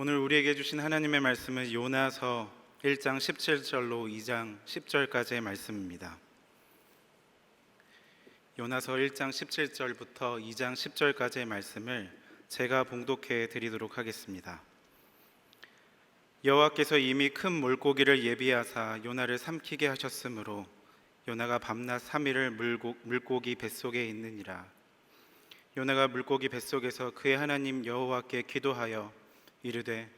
오늘 우리에게 주신 하나님의 말씀은 요나서 1장 17절로 2장 10절까지의 말씀입니다. 요나서 1장 17절부터 2장 10절까지의 말씀을 제가 봉독해 드리도록 하겠습니다. 여호와께서 이미 큰 물고기를 예비하사 요나를 삼키게 하셨으므로 요나가 밤낮 3일을 물고기 뱃속에 있느니라. 요나가 물고기 뱃속에서 그의 하나님 여호와께 기도하여 이르되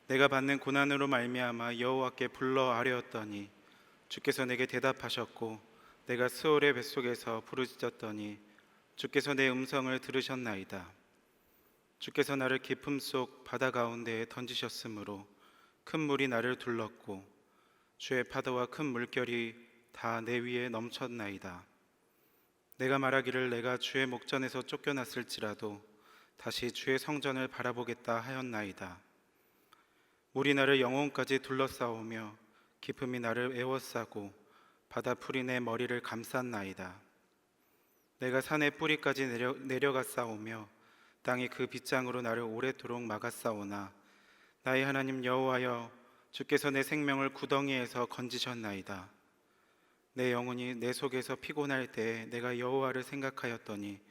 내가 받는 고난으로 말미암아 여호와께 불러 아뢰었더니 주께서 내게 대답하셨고 내가 스올의 뱃속에서 부르짖었더니 주께서 내 음성을 들으셨나이다. 주께서 나를 깊음 속 바다 가운데에 던지셨으므로 큰 물이 나를 둘렀고 주의 파도와 큰 물결이 다 내 위에 넘쳤나이다. 내가 말하기를 내가 주의 목전에서 쫓겨났을지라도 다시 주의 성전을 바라보겠다 하였나이다. 물이 나를 영혼까지 둘러싸오며 깊음이 나를 에워싸고 바다 풀이 내 머리를 감쌌나이다. 내가 산의 뿌리까지 내려갔사오며 땅이 그 빗장으로 나를 오래도록 막았사오나 나의 하나님 여호와여 주께서 내 생명을 구덩이에서 건지셨나이다. 내 영혼이 내 속에서 피곤할 때에 내가 여호와를 생각하였더니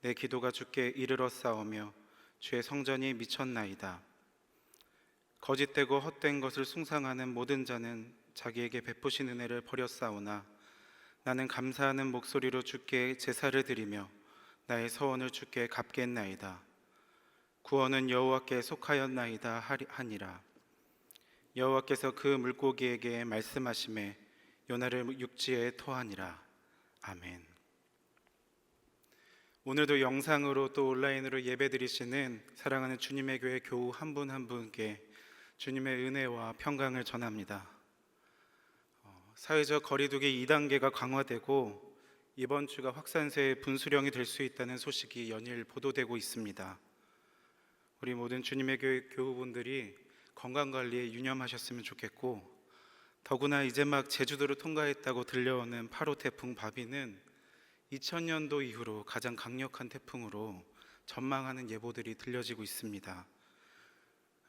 내 기도가 주께 이르렀사오며 주의 성전이 미쳤나이다. 거짓되고 헛된 것을 숭상하는 모든 자는 자기에게 베푸신 은혜를 버렸사오나 나는 감사하는 목소리로 주께 제사를 드리며 나의 서원을 주께 갚겠나이다. 구원은 여호와께 속하였나이다 하니라. 여호와께서 그 물고기에게 말씀하시매 요나를 육지에 토하니라. 아멘. 오늘도 영상으로 또 온라인으로 예배드리시는 사랑하는 주님의 교회 교우 한 분 한 분께 주님의 은혜와 평강을 전합니다. 사회적 거리두기 2단계가 강화되고 이번 주가 확산세의 분수령이 될 수 있다는 소식이 연일 보도되고 있습니다. 우리 모든 주님의 교회 교우분들이 건강관리에 유념하셨으면 좋겠고, 더구나 이제 막 제주도를 통과했다고 들려오는 8호 태풍 바비는 2000년도 이후로 가장 강력한 태풍으로 전망하는 예보들이 들려지고 있습니다.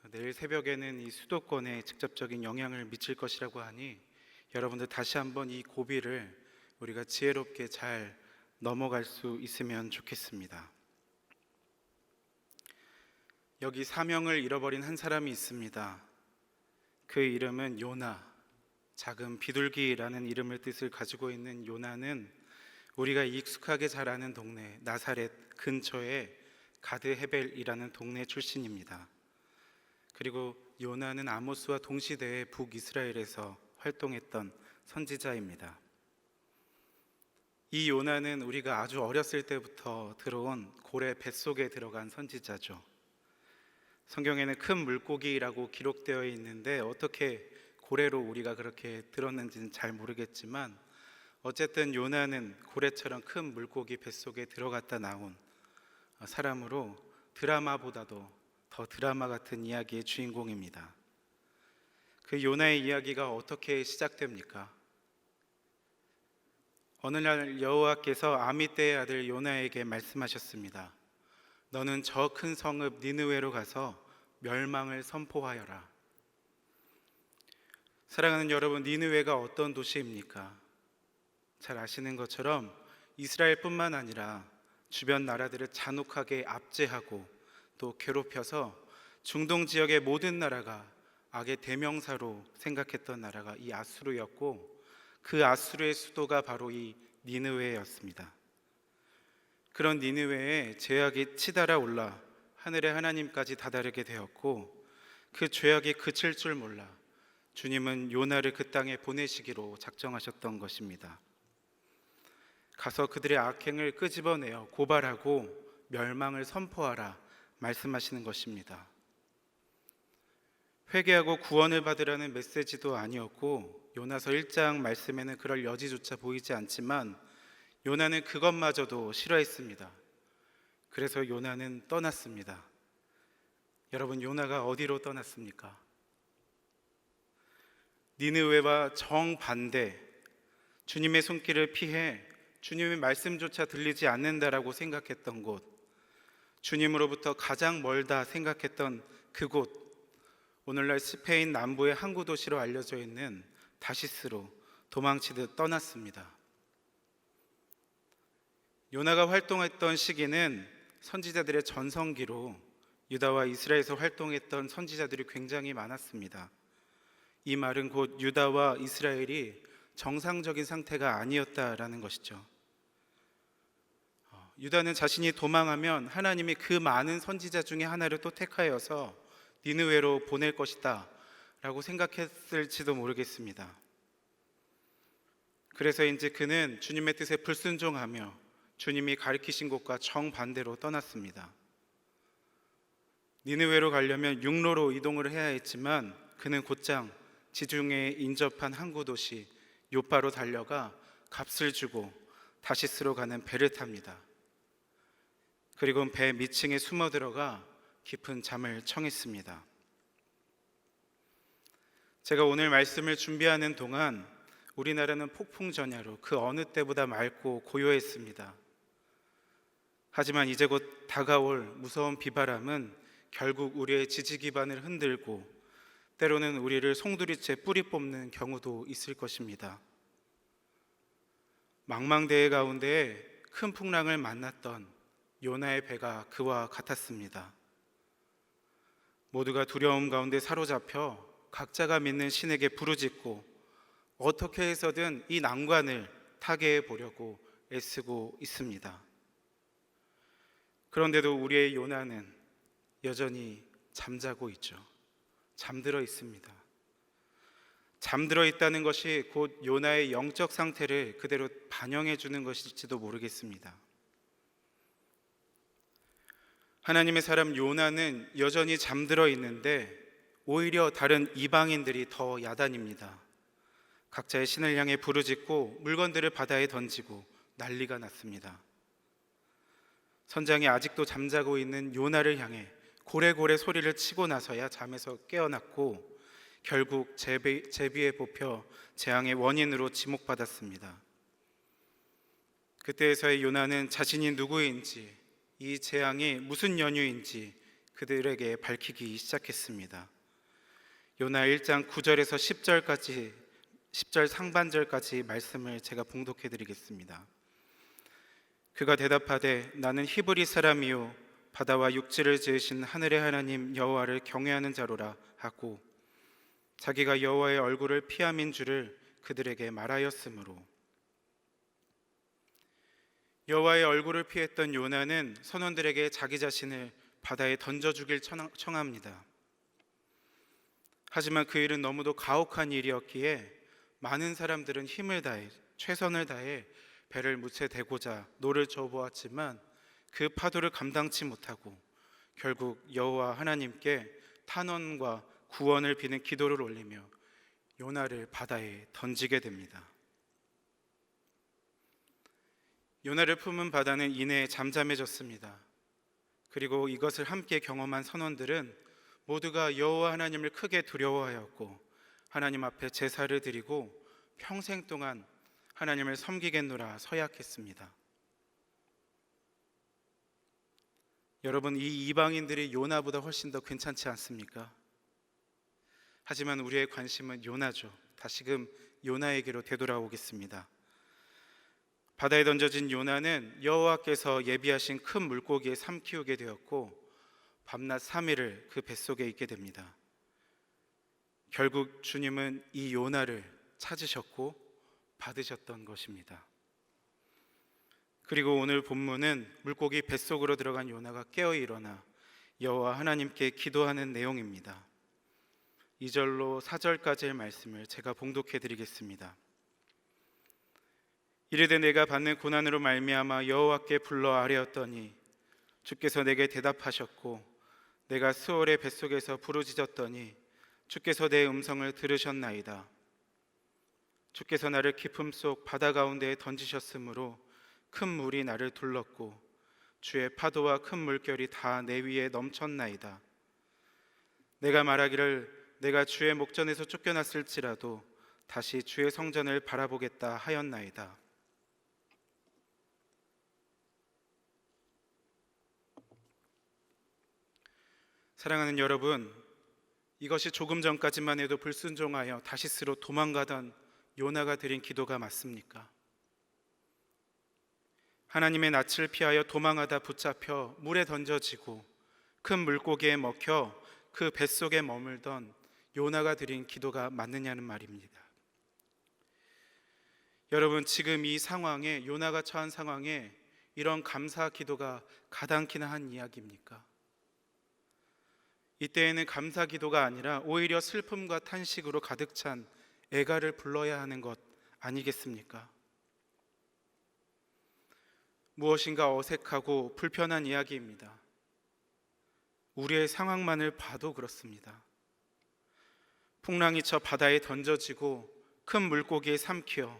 내일 새벽에는 이 수도권에 직접적인 영향을 미칠 것이라고 하니 여러분들 다시 한번 이 고비를 우리가 지혜롭게 잘 넘어갈 수 있으면 좋겠습니다. 여기 사명을 잃어버린 한 사람이 있습니다. 그 이름은 요나, 작은 비둘기라는 이름을 뜻을 가지고 있는 요나는 우리가 익숙하게 잘 아는 동네 나사렛 근처의 가드 헤벨이라는 동네 출신입니다. 그리고 요나는 아모스와 동시대에 북이스라엘에서 활동했던 선지자입니다. 이 요나는 우리가 아주 어렸을 때부터 들어온 고래 뱃속에 들어간 선지자죠. 성경에는 큰 물고기라고 기록되어 있는데 어떻게 고래로 우리가 그렇게 들었는지는 잘 모르겠지만 어쨌든 요나는 고래처럼 큰 물고기 뱃속에 들어갔다 나온 사람으로 드라마보다도 더 드라마 같은 이야기의 주인공입니다. 그 요나의 이야기가 어떻게 시작됩니까? 어느 날 여호와께서 아미떼의 아들 요나에게 말씀하셨습니다. 너는 저 큰 성읍 니느웨로 가서 멸망을 선포하여라. 사랑하는 여러분, 니느웨가 어떤 도시입니까? 잘 아시는 것처럼 이스라엘뿐만 아니라 주변 나라들을 잔혹하게 압제하고 또 괴롭혀서 중동 지역의 모든 나라가 악의 대명사로 생각했던 나라가 이 아수르였고, 그 아수르의 수도가 바로 이 니느웨였습니다. 그런 니느웨에 죄악이 치달아 올라 하늘의 하나님까지 다다르게 되었고, 그 죄악이 그칠 줄 몰라 주님은 요나를 그 땅에 보내시기로 작정하셨던 것입니다. 가서 그들의 악행을 끄집어내어 고발하고 멸망을 선포하라 말씀하시는 것입니다. 회개하고 구원을 받으라는 메시지도 아니었고, 요나서 1장 말씀에는 그럴 여지조차 보이지 않지만 요나는 그것마저도 싫어했습니다. 그래서 요나는 떠났습니다. 여러분, 요나가 어디로 떠났습니까? 니느웨와 정반대, 주님의 손길을 피해 주님의 말씀조차 들리지 않는다라고 생각했던 곳, 주님으로부터 가장 멀다 생각했던 그곳, 오늘날 스페인 남부의 항구 도시로 알려져 있는 다시스로 도망치듯 떠났습니다. 요나가 활동했던 시기는 선지자들의 전성기로 유다와 이스라엘에서 활동했던 선지자들이 굉장히 많았습니다. 이 말은 곧 유다와 이스라엘이 정상적인 상태가 아니었다라는 것이죠. 유다는 자신이 도망하면 하나님이 그 많은 선지자 중에 하나를 또 택하여서 니느웨로 보낼 것이다 라고 생각했을지도 모르겠습니다. 그래서인지 그는 주님의 뜻에 불순종하며 주님이 가리키신 곳과 정반대로 떠났습니다. 니느웨로 가려면 육로로 이동을 해야 했지만 그는 곧장 지중해에 인접한 항구 도시 요파로 달려가 값을 주고 다시스로 가는 배를 탑니다. 그리고 배 밑층에 숨어 들어가 깊은 잠을 청했습니다. 제가 오늘 말씀을 준비하는 동안 우리나라는 폭풍전야로 그 어느 때보다 맑고 고요했습니다. 하지만 이제 곧 다가올 무서운 비바람은 결국 우리의 지지 기반을 흔들고 때로는 우리를 송두리째 뿌리 뽑는 경우도 있을 것입니다. 망망대해 가운데 큰 풍랑을 만났던 요나의 배가 그와 같았습니다. 모두가 두려움 가운데 사로잡혀 각자가 믿는 신에게 부르짖고 어떻게 해서든 이 난관을 타개해 보려고 애쓰고 있습니다. 그런데도 우리의 요나는 여전히 잠자고 있죠. 잠들어 있습니다. 잠들어 있다는 것이 곧 요나의 영적 상태를 그대로 반영해 주는 것일지도 모르겠습니다. 하나님의 사람 요나는 여전히 잠들어 있는데 오히려 다른 이방인들이 더 야단입니다. 각자의 신을 향해 부르짖고 물건들을 바다에 던지고 난리가 났습니다. 선장이 아직도 잠자고 있는 요나를 향해 고래고래 소리를 치고 나서야 잠에서 깨어났고 결국 제비에 뽑혀 재앙의 원인으로 지목받았습니다. 그때에서의 요나는 자신이 누구인지, 이 재앙이 무슨 연유인지 그들에게 밝히기 시작했습니다. 요나 1장 9절에서 10절 상반절까지 말씀을 제가 봉독해 드리겠습니다. 그가 대답하되 나는 히브리 사람이요 바다와 육지를 지으신 하늘의 하나님 여호와를 경외하는 자로라 하고 자기가 여호와의 얼굴을 피함인 줄을 그들에게 말하였으므로. 여호와의 얼굴을 피했던 요나는 선원들에게 자기 자신을 바다에 던져 주길 청합니다. 하지만 그 일은 너무도 가혹한 일이었기에 많은 사람들은 힘을 다해 최선을 다해 배를 무채 대고자 노를 저어보았지만 그 파도를 감당치 못하고 결국 여호와 하나님께 탄원과 구원을 비는 기도를 올리며 요나를 바다에 던지게 됩니다. 요나를 품은 바다는 이내에 잠잠해졌습니다. 그리고 이것을 함께 경험한 선원들은 모두가 여호와 하나님을 크게 두려워하였고 하나님 앞에 제사를 드리고 평생 동안 하나님을 섬기겠노라 서약했습니다. 여러분, 이 이방인들이 요나보다 훨씬 더 괜찮지 않습니까? 하지만 우리의 관심은 요나죠. 다시금 요나에게로 되돌아오겠습니다. 바다에 던져진 요나는 여호와께서 예비하신 큰 물고기에 삼키우게 되었고 밤낮 3일을 그 뱃속에 있게 됩니다. 결국 주님은 이 요나를 찾으셨고 받으셨던 것입니다. 그리고 오늘 본문은 물고기 뱃속으로 들어간 요나가 깨어 일어나 여호와 하나님께 기도하는 내용입니다. 2절로 4절까지의 말씀을 제가 봉독해 드리겠습니다. 이르되 내가 받는 고난으로 말미암아 여호와께 불러 아뢰었더니 주께서 내게 대답하셨고 내가 스올의 뱃속에서 부르짖었더니 주께서 내 음성을 들으셨나이다. 주께서 나를 깊음 속 바다 가운데에 던지셨으므로 큰 물이 나를 둘렀고 주의 파도와 큰 물결이 다 내 위에 넘쳤나이다. 내가 말하기를 내가 주의 목전에서 쫓겨났을지라도 다시 주의 성전을 바라보겠다 하였나이다. 사랑하는 여러분, 이것이 조금 전까지만 해도 불순종하여 다시스로 도망가던 요나가 드린 기도가 맞습니까? 하나님의 낯을 피하여 도망하다 붙잡혀 물에 던져지고 큰 물고기에 먹혀 그 뱃속에 머물던 요나가 드린 기도가 맞느냐는 말입니다. 여러분, 지금 이 상황에, 요나가 처한 상황에 이런 감사 기도가 가당키나 한 이야기입니까? 이때에는 감사 기도가 아니라 오히려 슬픔과 탄식으로 가득 찬 애가를 불러야 하는 것 아니겠습니까? 무엇인가 어색하고 불편한 이야기입니다. 우리의 상황만을 봐도 그렇습니다. 풍랑이 쳐 바다에 던져지고 큰 물고기에 삼키어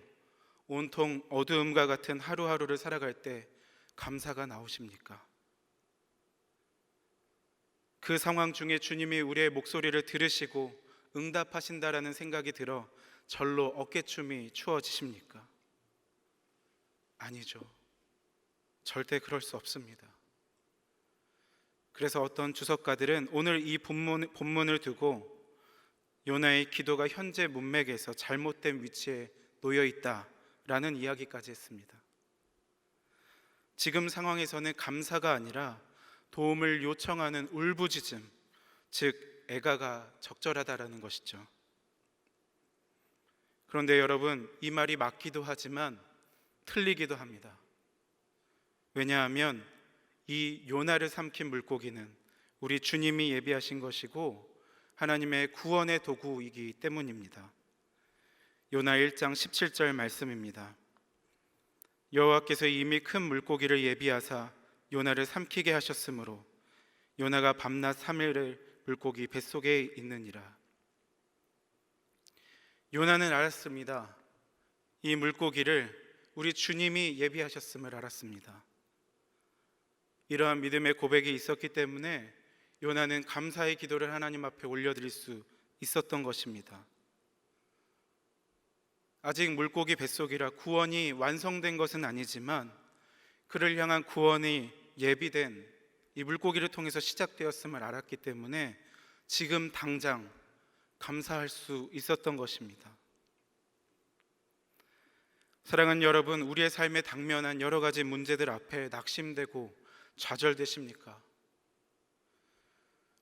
온통 어두움과 같은 하루하루를 살아갈 때 감사가 나오십니까? 그 상황 중에 주님이 우리의 목소리를 들으시고 응답하신다라는 생각이 들어 절로 어깨춤이 추어지십니까? 아니죠. 절대 그럴 수 없습니다. 그래서 어떤 주석가들은 오늘 이 본문을 두고 요나의 기도가 현재 문맥에서 잘못된 위치에 놓여 있다라는 이야기까지 했습니다. 지금 상황에서는 감사가 아니라 도움을 요청하는 울부짖음, 즉 애가가 적절하다라는 것이죠. 그런데 여러분, 이 말이 맞기도 하지만 틀리기도 합니다. 왜냐하면 이 요나를 삼킨 물고기는 우리 주님이 예비하신 것이고 하나님의 구원의 도구이기 때문입니다. 요나 1장 17절 말씀입니다. 여호와께서 이미 큰 물고기를 예비하사 요나를 삼키게 하셨으므로 요나가 밤낮 3일을 물고기 뱃속에 있느니라. 요나는 알았습니다. 이 물고기를 우리 주님이 예비하셨음을 알았습니다. 이러한 믿음의 고백이 있었기 때문에 요나는 감사의 기도를 하나님 앞에 올려드릴 수 있었던 것입니다. 아직 물고기 뱃속이라 구원이 완성된 것은 아니지만 그를 향한 구원이 예비된 이 물고기를 통해서 시작되었음을 알았기 때문에 지금 당장 감사할 수 있었던 것입니다. 사랑하는 여러분, 우리의 삶에 당면한 여러 가지 문제들 앞에 낙심되고 좌절되십니까?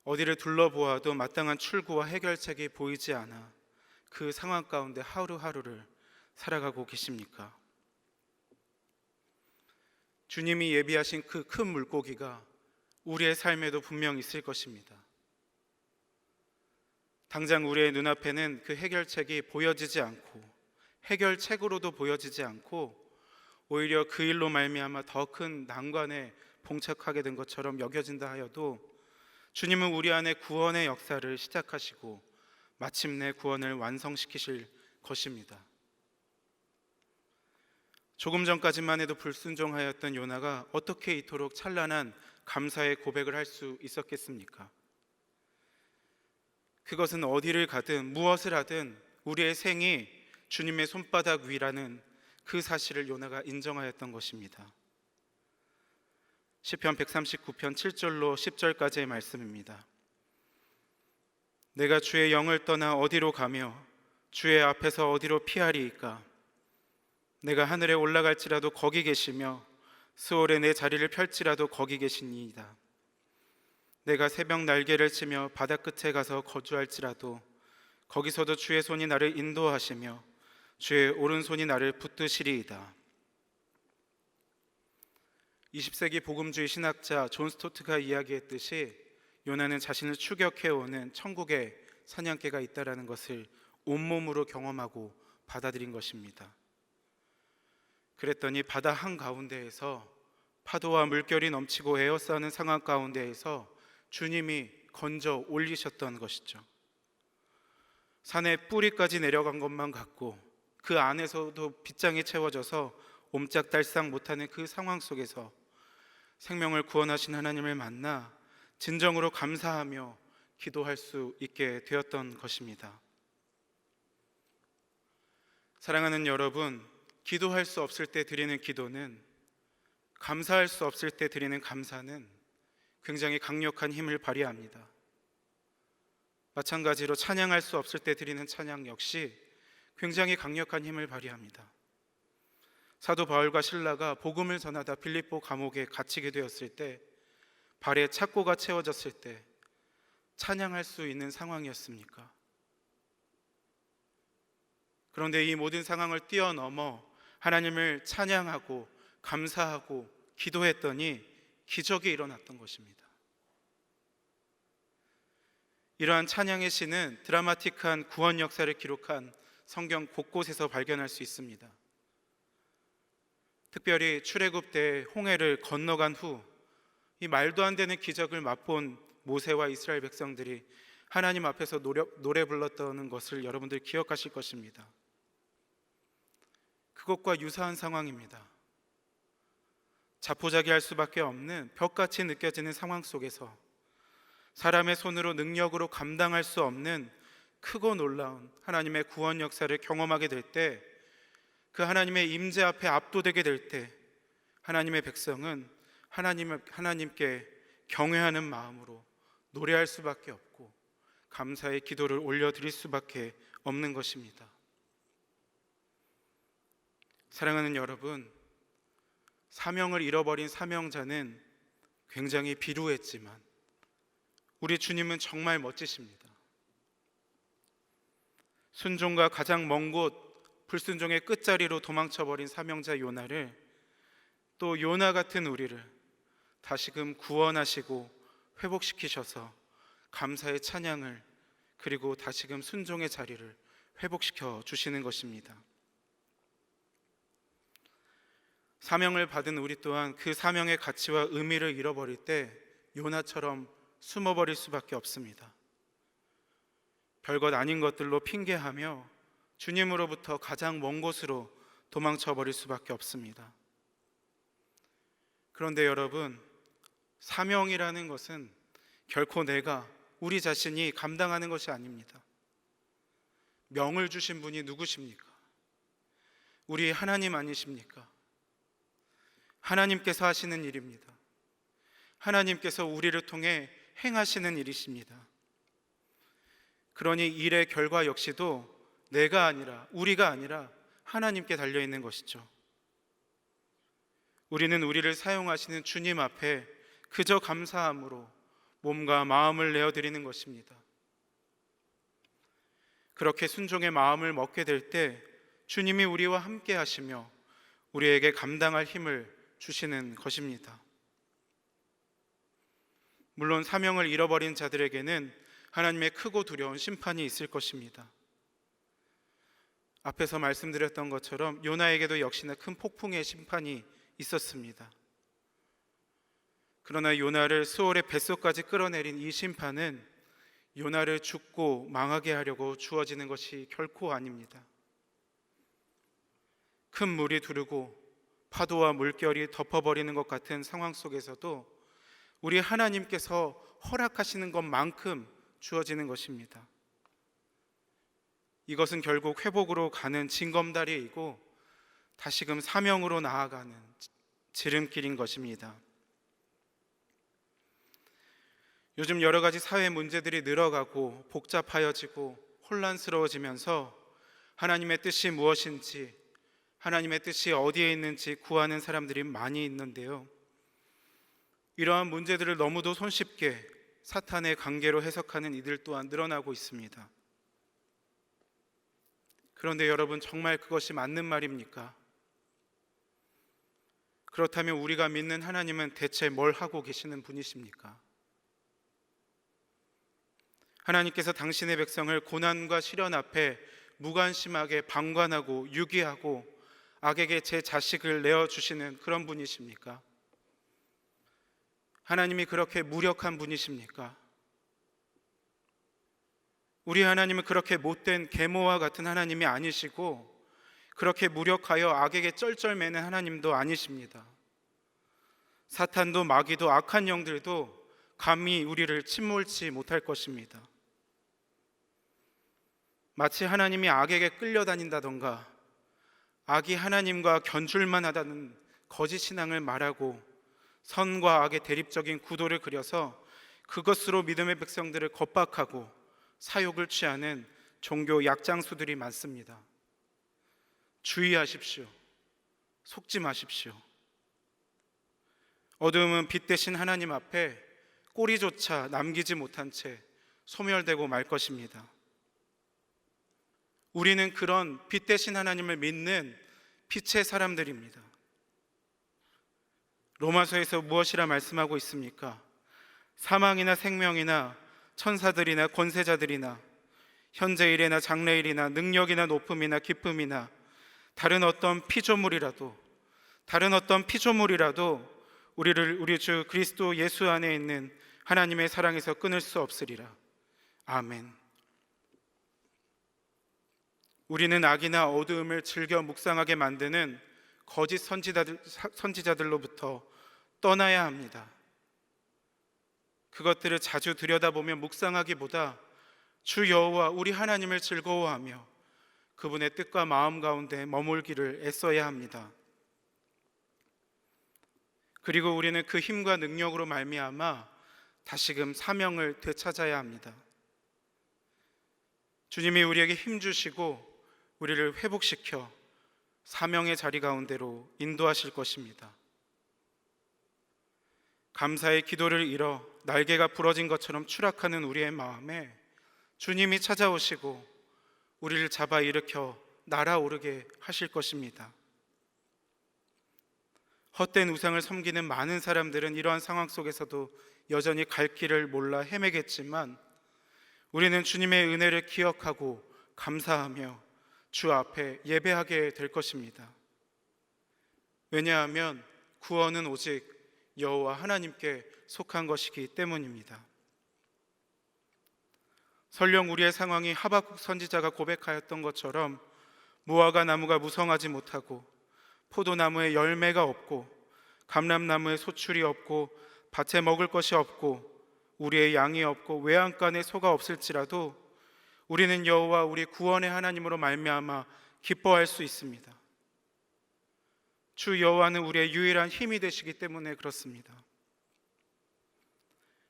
어디를 둘러보아도 마땅한 출구와 해결책이 보이지 않아 그 상황 가운데 하루하루를 살아가고 계십니까? 주님이 예비하신 그 큰 물고기가 우리의 삶에도 분명 있을 것입니다. 당장 우리의 눈앞에는 그 해결책이 보여지지 않고 해결책으로도 보여지지 않고 오히려 그 일로 말미암아 더 큰 난관에 봉착하게 된 것처럼 여겨진다 하여도 주님은 우리 안에 구원의 역사를 시작하시고 마침내 구원을 완성시키실 것입니다. 조금 전까지만 해도 불순종하였던 요나가 어떻게 이토록 찬란한 감사의 고백을 할 수 있었겠습니까? 그것은 어디를 가든 무엇을 하든 우리의 생이 주님의 손바닥 위라는 그 사실을 요나가 인정하였던 것입니다. 시편 139편 7절로 10절까지의 말씀입니다. 내가 주의 영을 떠나 어디로 가며 주의 앞에서 어디로 피하리이까? 내가 하늘에 올라갈지라도 거기 계시며 수월에 내 자리를 펼지라도 거기 계시니이다. 내가 새벽 날개를 치며 바다 끝에 가서 거주할지라도 거기서도 주의 손이 나를 인도하시며 주의 오른손이 나를 붙드시리이다. 20세기 복음주의 신학자 존 스토트가 이야기했듯이 요나는 자신을 추격해오는 천국의 사냥개가 있다라는 것을 온몸으로 경험하고 받아들인 것입니다. 그랬더니 바다 한가운데에서 파도와 물결이 넘치고 에어싸는 상황 가운데에서 주님이 건져 올리셨던 것이죠. 산의 뿌리까지 내려간 것만 같고 그 안에서도 빗장이 채워져서 옴짝달싹 못하는 그 상황 속에서 생명을 구원하신 하나님을 만나 진정으로 감사하며 기도할 수 있게 되었던 것입니다. 사랑하는 여러분, 기도할 수 없을 때 드리는 기도는, 감사할 수 없을 때 드리는 감사는 굉장히 강력한 힘을 발휘합니다. 마찬가지로 찬양할 수 없을 때 드리는 찬양 역시 굉장히 강력한 힘을 발휘합니다. 사도 바울과 실라가 복음을 전하다 빌립보 감옥에 갇히게 되었을 때, 발에 착고가 채워졌을 때 찬양할 수 있는 상황이었습니까? 그런데 이 모든 상황을 뛰어넘어 하나님을 찬양하고 감사하고 기도했더니 기적이 일어났던 것입니다. 이러한 찬양의 시는 드라마틱한 구원 역사를 기록한 성경 곳곳에서 발견할 수 있습니다. 특별히 출애굽 때 홍해를 건너간 후 이 말도 안 되는 기적을 맛본 모세와 이스라엘 백성들이 하나님 앞에서 노래 불렀던 것을 여러분들 기억하실 것입니다. 그것과 유사한 상황입니다. 자포자기할 수밖에 없는 벽같이 느껴지는 상황 속에서 사람의 손으로 능력으로 감당할 수 없는 크고 놀라운 하나님의 구원 역사를 경험하게 될 때, 그 하나님의 임재 앞에 압도되게 될 때 하나님의 백성은 하나님께 경외하는 마음으로 노래할 수밖에 없고 감사의 기도를 올려드릴 수밖에 없는 것입니다. 사랑하는 여러분, 사명을 잃어버린 사명자는 굉장히 비루했지만 우리 주님은 정말 멋지십니다. 순종과 가장 먼 곳 불순종의 끝자리로 도망쳐버린 사명자 요나를, 또 요나 같은 우리를 다시금 구원하시고 회복시키셔서 감사의 찬양을, 그리고 다시금 순종의 자리를 회복시켜 주시는 것입니다. 사명을 받은 우리 또한 그 사명의 가치와 의미를 잃어버릴 때 요나처럼 숨어버릴 수밖에 없습니다. 별것 아닌 것들로 핑계하며 주님으로부터 가장 먼 곳으로 도망쳐버릴 수밖에 없습니다. 그런데 여러분, 사명이라는 것은 결코 우리 자신이 감당하는 것이 아닙니다. 명을 주신 분이 누구십니까? 우리 하나님 아니십니까? 하나님께서 하시는 일입니다. 하나님께서 우리를 통해 행하시는 일이십니다. 그러니 일의 결과 역시도 우리가 아니라 하나님께 달려있는 것이죠. 우리는 우리를 사용하시는 주님 앞에 그저 감사함으로 몸과 마음을 내어드리는 것입니다. 그렇게 순종의 마음을 먹게 될 때 주님이 우리와 함께 하시며 우리에게 감당할 힘을 주시는 것입니다. 물론 사명을 잃어버린 자들에게는 하나님의 크고 두려운 심판이 있을 것입니다. 앞에서 말씀드렸던 것처럼 요나에게도 역시나 큰 폭풍의 심판이 있었습니다. 그러나 요나를 수월의 뱃속까지 끌어내린 이 심판은 요나를 죽고 망하게 하려고 주어지는 것이 결코 아닙니다. 큰 물이 두르고 파도와 물결이 덮어버리는 것 같은 상황 속에서도 우리 하나님께서 허락하시는 것만큼 주어지는 것입니다. 이것은 결국 회복으로 가는 징검다리이고 다시금 사명으로 나아가는 지름길인 것입니다. 요즘 여러 가지 사회 문제들이 늘어가고 복잡하여지고 혼란스러워지면서 하나님의 뜻이 무엇인지, 하나님의 뜻이 어디에 있는지 구하는 사람들이 많이 있는데요, 이러한 문제들을 너무도 손쉽게 사탄의 관계로 해석하는 이들 또한 늘어나고 있습니다. 그런데 여러분, 정말 그것이 맞는 말입니까? 그렇다면 우리가 믿는 하나님은 대체 뭘 하고 계시는 분이십니까? 하나님께서 당신의 백성을 고난과 시련 앞에 무관심하게 방관하고 유기하고 악에게 제 자식을 내어주시는 그런 분이십니까? 하나님이 그렇게 무력한 분이십니까? 우리 하나님은 그렇게 못된 계모와 같은 하나님이 아니시고 그렇게 무력하여 악에게 쩔쩔매는 하나님도 아니십니다. 사탄도 마귀도 악한 영들도 감히 우리를 침몰치 못할 것입니다. 마치 하나님이 악에게 끌려다닌다던가 악이 하나님과 견줄만 하다는 거짓 신앙을 말하고 선과 악의 대립적인 구도를 그려서 그것으로 믿음의 백성들을 겁박하고 사욕을 취하는 종교 약장수들이 많습니다. 주의하십시오. 속지 마십시오. 어두움은 빛 대신 하나님 앞에 꼬리조차 남기지 못한 채 소멸되고 말 것입니다. 우리는 그런 빛 대신 하나님을 믿는 빛의 사람들입니다. 로마서에서 무엇이라 말씀하고 있습니까? 사망이나 생명이나 천사들이나 권세자들이나 현재일이나 장래일이나 능력이나 높음이나 기쁨이나 다른 어떤 피조물이라도 우리를 우리 주 그리스도 예수 안에 있는 하나님의 사랑에서 끊을 수 없으리라. 아멘. 우리는 악이나 어두움을 즐겨 묵상하게 만드는 거짓 선지자들로부터 떠나야 합니다. 그것들을 자주 들여다보며 묵상하기보다 주 여호와 우리 하나님을 즐거워하며 그분의 뜻과 마음 가운데 머물기를 애써야 합니다. 그리고 우리는 그 힘과 능력으로 말미암아 다시금 사명을 되찾아야 합니다. 주님이 우리에게 힘 주시고 우리를 회복시켜 사명의 자리 가운데로 인도하실 것입니다. 감사의 기도를 잃어 날개가 부러진 것처럼 추락하는 우리의 마음에 주님이 찾아오시고 우리를 잡아 일으켜 날아오르게 하실 것입니다. 헛된 우상을 섬기는 많은 사람들은 이러한 상황 속에서도 여전히 갈 길을 몰라 헤매겠지만 우리는 주님의 은혜를 기억하고 감사하며 주 앞에 예배하게 될 것입니다. 왜냐하면 구원은 오직 여호와 하나님께 속한 것이기 때문입니다. 설령 우리의 상황이 하박국 선지자가 고백하였던 것처럼 무화과 나무가 무성하지 못하고 포도나무에 열매가 없고 감람나무에 소출이 없고 밭에 먹을 것이 없고 우리의 양이 없고 외양간에 소가 없을지라도 우리는 여호와 우리 구원의 하나님으로 말미암아 기뻐할 수 있습니다. 주 여호와는 우리의 유일한 힘이 되시기 때문에 그렇습니다.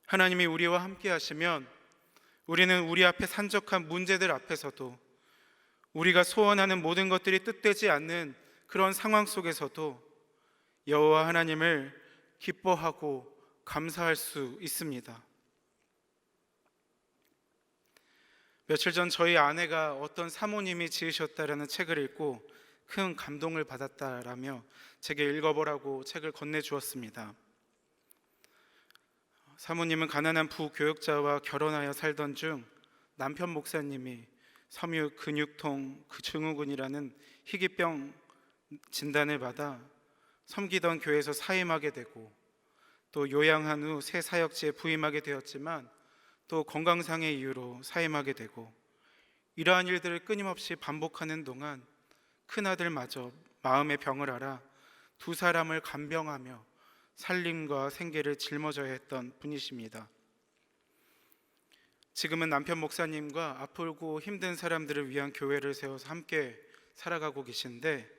하나님이 우리와 함께 하시면 우리는 우리 앞에 산적한 문제들 앞에서도 우리가 소원하는 모든 것들이 뜻되지 않는 그런 상황 속에서도 여호와 하나님을 기뻐하고 감사할 수 있습니다. 며칠 전 저희 아내가 어떤 사모님이 지으셨다라는 책을 읽고 큰 감동을 받았다라며 제게 읽어보라고 책을 건네주었습니다. 사모님은 가난한 부교역자와 결혼하여 살던 중 남편 목사님이 섬유 근육통 증후군이라는 희귀병 진단을 받아 섬기던 교회에서 사임하게 되고 또 요양한 후 새 사역지에 부임하게 되었지만 또 건강상의 이유로 사임하게 되고 이러한 일들을 끊임없이 반복하는 동안 큰아들마저 마음의 병을 앓아 두 사람을 간병하며 살림과 생계를 짊어져야 했던 분이십니다. 지금은 남편 목사님과 아프고 힘든 사람들을 위한 교회를 세워서 함께 살아가고 계신데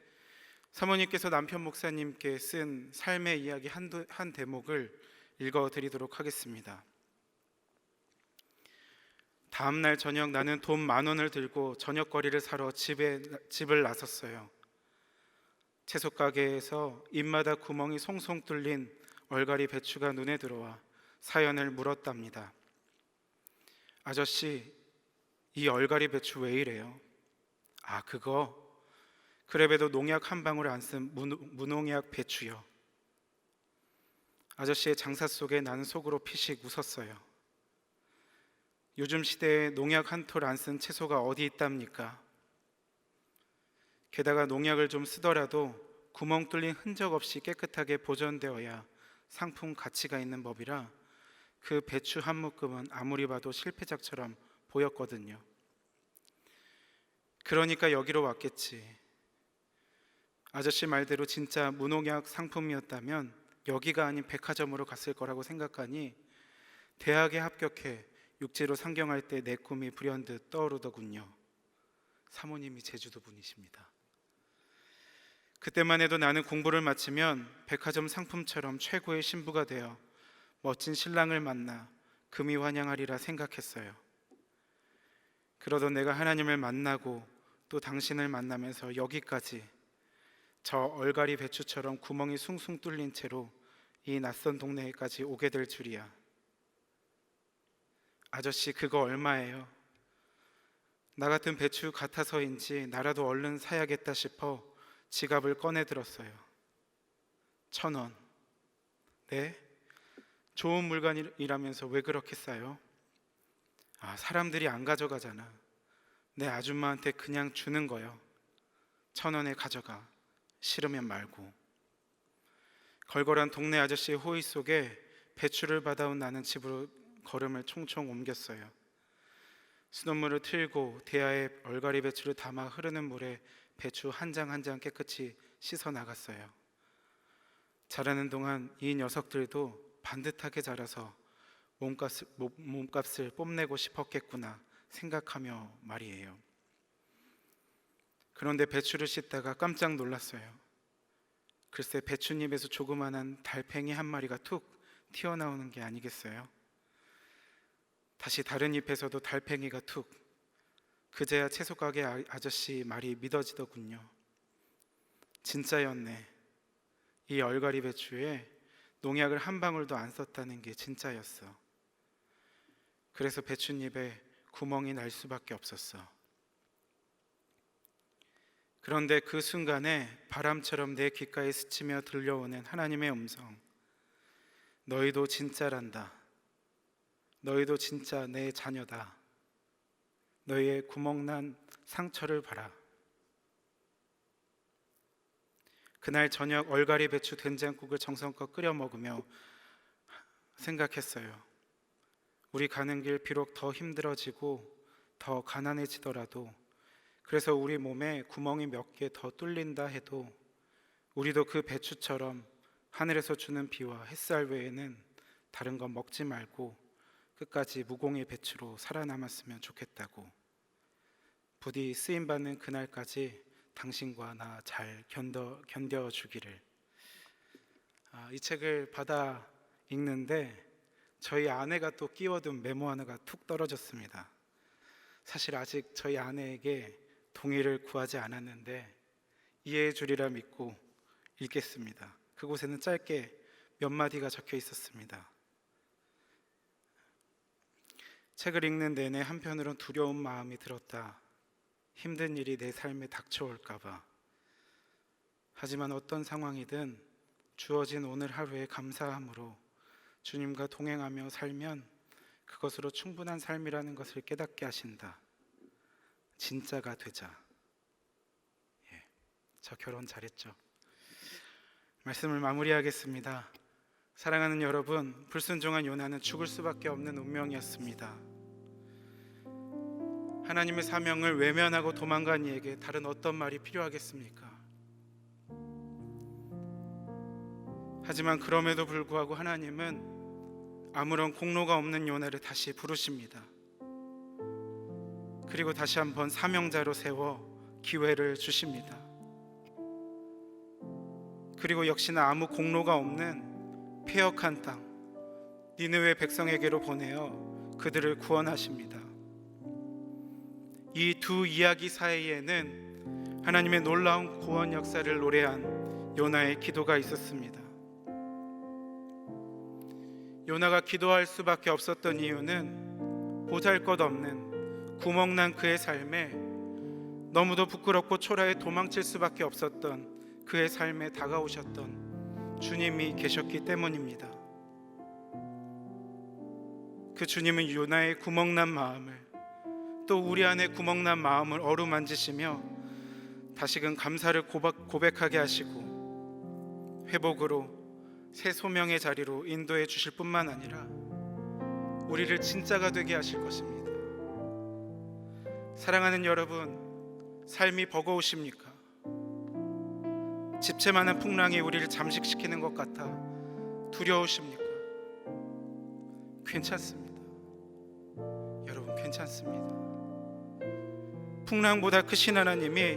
사모님께서 남편 목사님께 쓴 삶의 이야기 한 대목을 읽어드리도록 하겠습니다. 다음날 저녁 나는 돈 10,000원을 들고 저녁거리를 사러 집을 나섰어요. 채소가게에서 입마다 구멍이 송송 뚫린 얼갈이 배추가 눈에 들어와 사연을 물었답니다. 아저씨, 이 얼갈이 배추 왜 이래요? 아, 그거 그래봬도 농약 한 방울 안 쓴 무농약 배추요. 아저씨의 장사 속에 나는 속으로 피식 웃었어요. 요즘 시대에 농약 한 톨 안 쓴 채소가 어디 있답니까? 게다가 농약을 좀 쓰더라도 구멍 뚫린 흔적 없이 깨끗하게 보존되어야 상품 가치가 있는 법이라 그 배추 한 묶음은 아무리 봐도 실패작처럼 보였거든요. 그러니까 여기로 왔겠지. 아저씨 말대로 진짜 무농약 상품이었다면 여기가 아닌 백화점으로 갔을 거라고 생각하니 대학에 합격해 육지로 상경할 때 내 꿈이 불현듯 떠오르더군요. 사모님이 제주도 분이십니다. 그때만 해도 나는 공부를 마치면 백화점 상품처럼 최고의 신부가 되어 멋진 신랑을 만나 금이 환영하리라 생각했어요. 그러던 내가 하나님을 만나고 또 당신을 만나면서 여기까지 저 얼갈이 배추처럼 구멍이 숭숭 뚫린 채로 이 낯선 동네에까지 오게 될 줄이야. 아저씨, 그거 얼마예요? 나 같은 배추 같아서인지 나라도 얼른 사야겠다 싶어 지갑을 꺼내 들었어요. 1,000원. 네? 좋은 물건이라면서 왜 그렇게 싸요? 사람들이 안 가져가잖아. 내 아줌마한테 그냥 주는 거요. 1,000원에 가져가. 싫으면 말고. 걸걸한 동네 아저씨의 호의 속에 배추를 받아온 나는 집으로 걸음을 총총 옮겼어요. 수돗물을 틀고 대야에 얼갈이 배추를 담아 흐르는 물에 배추 한 장 한 장 깨끗이 씻어 나갔어요. 자라는 동안 이 녀석들도 반듯하게 자라서 몸값을 뽐내고 싶었겠구나 생각하며 말이에요. 그런데 배추를 씻다가 깜짝 놀랐어요. 글쎄, 배춧잎에서 조그만한 달팽이 한 마리가 툭 튀어나오는 게 아니겠어요? 다시 다른 잎에서도 달팽이가 툭. 그제야 채소가게 아저씨 말이 믿어지더군요. 진짜였네. 이 얼갈이 배추에 농약을 한 방울도 안 썼다는 게 진짜였어. 그래서 배춧잎에 구멍이 날 수밖에 없었어. 그런데 그 순간에 바람처럼 내 귓가에 스치며 들려오는 하나님의 음성. 너희도 진짜란다. 너희도 진짜 내 자녀다. 너희의 구멍난 상처를 봐라. 그날 저녁 얼갈이 배추 된장국을 정성껏 끓여 먹으며 생각했어요. 우리 가는 길 비록 더 힘들어지고 더 가난해지더라도, 그래서 우리 몸에 구멍이 몇 개 더 뚫린다 해도 우리도 그 배추처럼 하늘에서 주는 비와 햇살 외에는 다른 건 먹지 말고 끝까지 무공의 배추로 살아남았으면 좋겠다고. 부디 쓰임받는 그날까지 당신과 나 잘 견뎌주기를. 이 책을 받아 읽는데 저희 아내가 또 끼워둔 메모 하나가 툭 떨어졌습니다. 사실 아직 저희 아내에게 동의를 구하지 않았는데 이해해 주리라 믿고 읽겠습니다. 그곳에는 짧게 몇 마디가 적혀 있었습니다. 책을 읽는 내내 한편으론 두려운 마음이 들었다. 힘든 일이 내 삶에 닥쳐올까 봐. 하지만 어떤 상황이든 주어진 오늘 하루에 감사함으로 주님과 동행하며 살면 그것으로 충분한 삶이라는 것을 깨닫게 하신다. 진짜가 되자. 저 결혼 잘했죠. 말씀을 마무리하겠습니다. 사랑하는 여러분, 불순종한 요나는 죽을 수밖에 없는 운명이었습니다. 하나님의 사명을 외면하고 도망간 이에게 다른 어떤 말이 필요하겠습니까? 하지만 그럼에도 불구하고 하나님은 아무런 공로가 없는 요나를 다시 부르십니다. 그리고 다시 한번 사명자로 세워 기회를 주십니다. 그리고 역시나 아무 공로가 없는 폐역한 땅 니느웨 백성에게로 보내어 그들을 구원하십니다. 이 두 이야기 사이에는 하나님의 놀라운 구원 역사를 노래한 요나의 기도가 있었습니다. 요나가 기도할 수밖에 없었던 이유는 보잘것없는 구멍난 그의 삶에 너무도 부끄럽고 초라해 도망칠 수밖에 없었던 그의 삶에 다가오셨던 주님이 계셨기 때문입니다. 그 주님은 요나의 구멍난 마음을, 또 우리 안에 구멍난 마음을 어루만지시며 다시금 감사를 고백하게 하시고 회복으로 새 소명의 자리로 인도해 주실 뿐만 아니라 우리를 진짜가 되게 하실 것입니다. 사랑하는 여러분, 삶이 버거우십니까? 집채만한 풍랑이 우리를 잠식시키는 것 같아 두려우십니까? 괜찮습니다. 여러분, 괜찮습니다. 풍랑보다 크신 하나님이,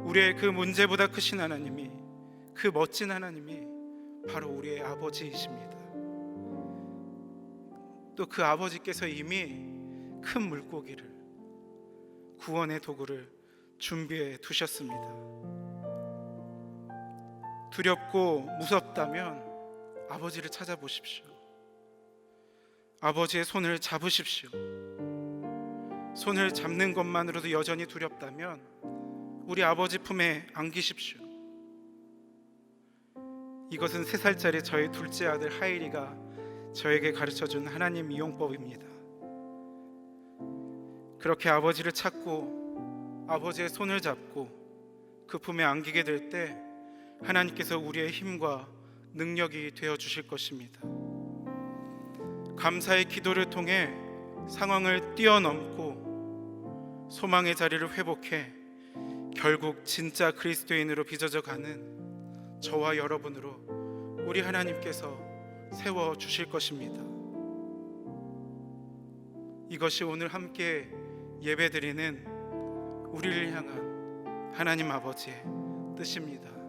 우리의 그 문제보다 크신 하나님이, 그 멋진 하나님이 바로 우리의 아버지이십니다. 또 그 아버지께서 이미 큰 물고기를, 구원의 도구를 준비해 두셨습니다. 두렵고 무섭다면 아버지를 찾아보십시오. 아버지의 손을 잡으십시오. 손을 잡는 것만으로도 여전히 두렵다면 우리 아버지 품에 안기십시오. 이것은 3살짜리 저의 둘째 아들 하일이가 저에게 가르쳐준 하나님 이용법입니다. 그렇게 아버지를 찾고 아버지의 손을 잡고 그 품에 안기게 될 때 하나님께서 우리의 힘과 능력이 되어 주실 것입니다. 감사의 기도를 통해 상황을 뛰어넘고 소망의 자리를 회복해 결국 진짜 그리스도인으로 빚어져 가는 저와 여러분으로 우리 하나님께서 세워 주실 것입니다. 이것이 오늘 함께 예배드리는 우리를 향한 하나님 아버지의 뜻입니다.